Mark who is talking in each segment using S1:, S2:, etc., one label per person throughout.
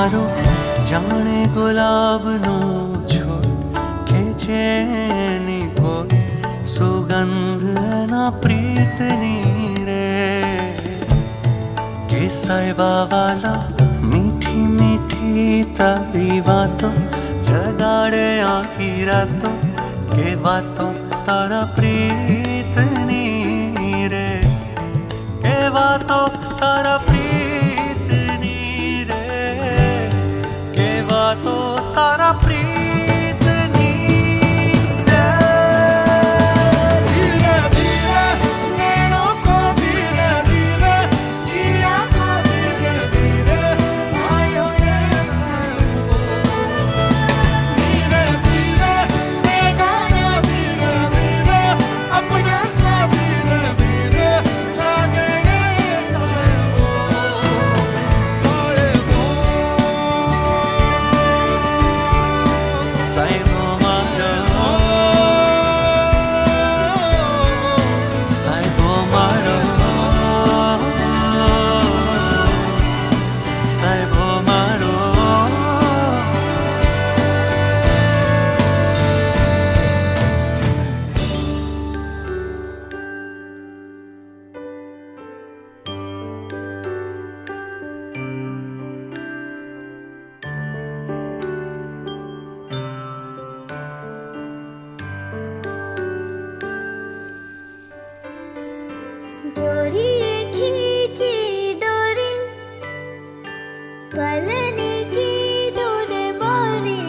S1: मारो जाने गुलाबनो छोड़ खेचे नी कोई सुगंध ना प्रीतनी रे के साहिबा वाला मीठी मीठी तारी बातों जगाड़े आखी रातों के बातों तारा प्रीतनी रे के बातों तारा प्रीतनी रे के बातों तारा प्रीतनी रे धीरे धीरे नैनों को धीरे धीरे जिया को धीरे धीरे आयो ये संगो धीरे धीरे बेगाना धीरे धीरे अपना सा धीरे धीरे लागे ये संगो साहिबो मारो साहिबो मारो
S2: डोरी खींची डोरी पलने की तूने मोरी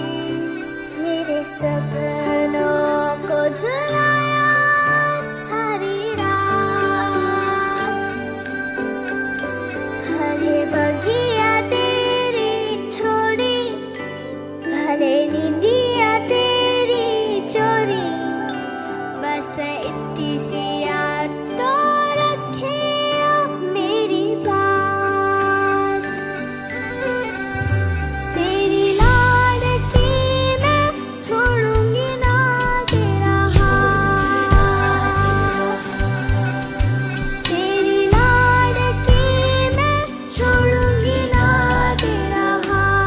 S2: मेरे सपनों को झुलाया सारी रात भले बगिया तेरी छोड़ी भले नींदिया तेरी चोरी बस इतनी सी याद तो रखे मेरी बात तेरी लाडकी मैं छोड़ूंगी ना तेरा हाथ तेरी लाडकी मैं छोड़ूंगी ना तेरा हाथ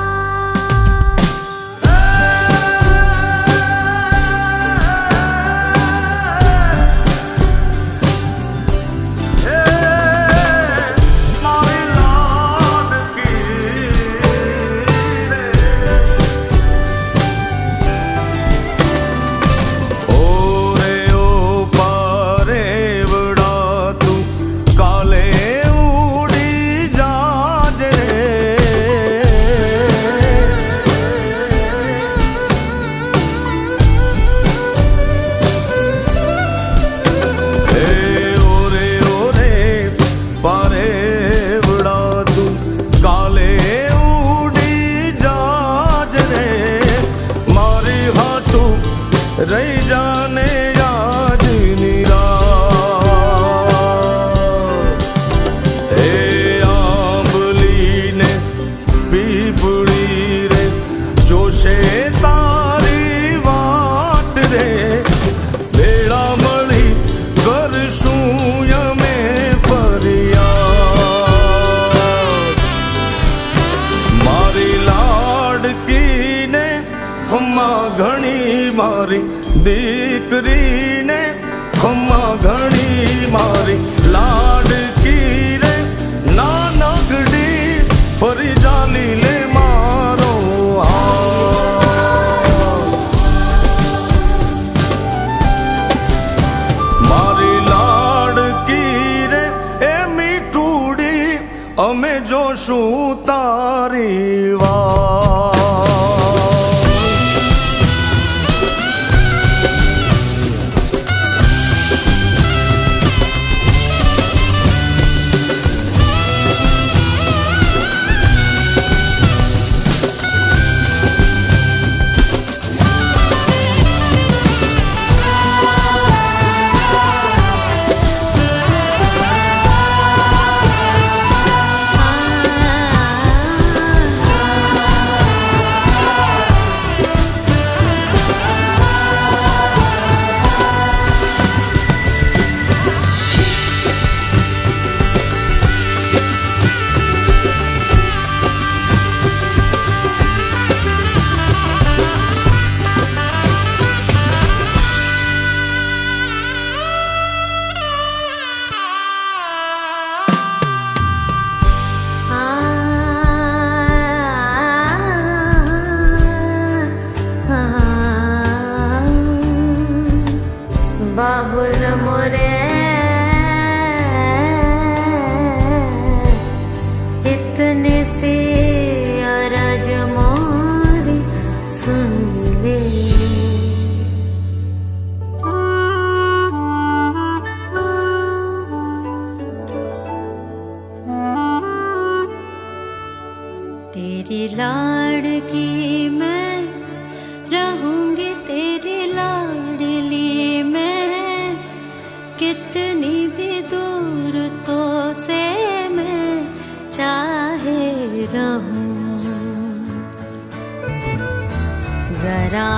S3: रही जाने याद निरात हे आंबली ने पीपड़ी रे जोशे तारी वाट रे बेड़ा मળી કરશું यमे फरियाद मारी लाडकी ने खम्मा घणी मारी दीकरी ने खम्मा घणी मारी लाडकी रे नानकड़ी फरी जाली ले मारो हाथ मारी लाडकी रे ए मीठूड़ी अमे जोशू तारी વાત
S4: इतने से अरज मोरी सुन ले। तेरी लाड़की मैं रहूंगी, तेरी लाडली मैं, कितनी भी दूर तो से मैं चाहे रहूं। जरा